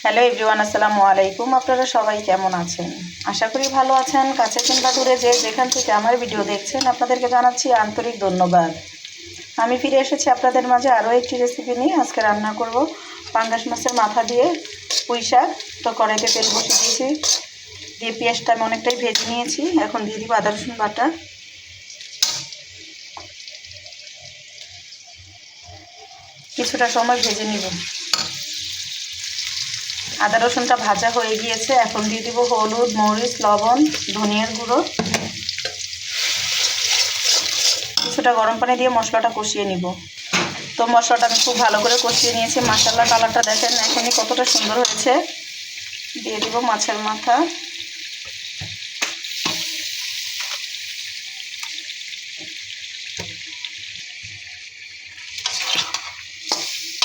Hello everyone, আসসালামু আলাইকুম। আপনারা সবাই কেমন আছেন? আশা করি ভালো আছেন। কাছে কিংবা দূরে যে যেখান থেকে আমার ভিডিও দেখছেন আপনাদেরকে জানাচ্ছি আন্তরিক ধন্যবাদ। আমি ফিরে এসেছি আপনাদের মাঝে আরও একটি রেসিপি নিয়ে। আজকে রান্না করব পাঙ্গাস মাছের মাথা দিয়ে পুঁই শাক। তো কড়াইতে তেল বসিয়ে দিয়েছি, দিয়ে পেঁয়াজটা আমি অনেকটাই ভেজে নিয়েছি। এখন দিয়ে দিব আদা রসুন বাটা। কিছুটা সময় ভেজে নিব। আদা রসুনটা ভাজা হয়ে গিয়েছে। এখন দিয়ে দিব হলুদ, মরিচ, লবণ, ধনিয়ার গুঁড়ো। কিছুটা গরম পানি দিয়ে মশলাটা কষিয়ে নিব। তো মশলাটা আমি খুব ভালো করে কষিয়ে নিয়েছি। মাশাআল্লাহ, কালারটা দেখেন এখনই কতটা সুন্দর হয়েছে। দিয়ে দিব মাছের মাথা।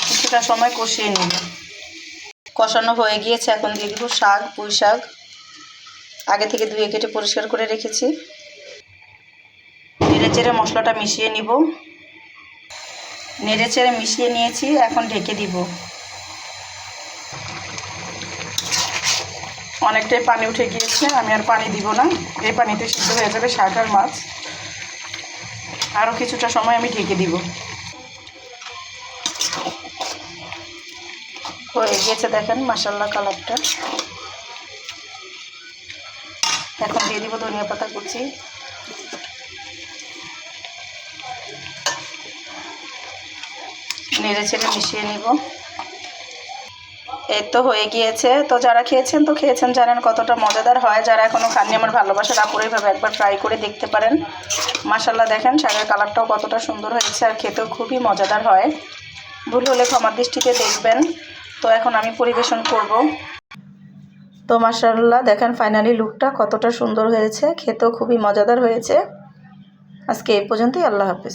কিছুটা সময় কষিয়ে নিব। কষানো হয়ে গিয়েছে। এখন দিয়ে দিব শাক, পুঁই শাক আগে থেকে ধুয়ে কেটে পরিষ্কার করে রেখেছি। নেড়ে চেড়ে মশলাটা মিশিয়ে নিব। নেড়ে চেড়ে মিশিয়ে নিয়েছি। এখন ঢেকে দিব। অনেকটাই পানি উঠে গিয়েছে, আমি আর পানি দিব না। এই পানিতে সিদ্ধ হয়ে যাবে শাক আর মাছ। আরও কিছুটা সময় আমি ঢেকে দিব। হয়ে গিয়েছে দেখেন মাশাআল্লাহ কালারটা। এখন দিয়ে দিব ধনিয়া পাতা কুচি। নেড়ে চেড়ে মিশিয়ে নিব। এই তো হয়ে গিয়েছে। তো যারা খেয়েছেন জানেন কতটা মজাদার হয়। যারা এখনও খাননি আমার ভালোবাসার আপুরা এইভাবে একবার ট্রাই করে দেখতে পারেন। মাশাআল্লাহ দেখেন শাকের কালারটাও কতটা সুন্দর হয়েছে, আর খেতেও খুবই মজাদার হয়। ভুল হলে ক্ষমার দৃষ্টিতে দেখবেন। তো এখন আমি পরিবেশন করব। তো মাশাআল্লাহ দেখেন ফাইনালি লুকটা কতটা সুন্দর হয়েছে, খেতেও খুবই মজাদার হয়েছে। আজকে এই পর্যন্তই। আল্লাহ হাফেজ।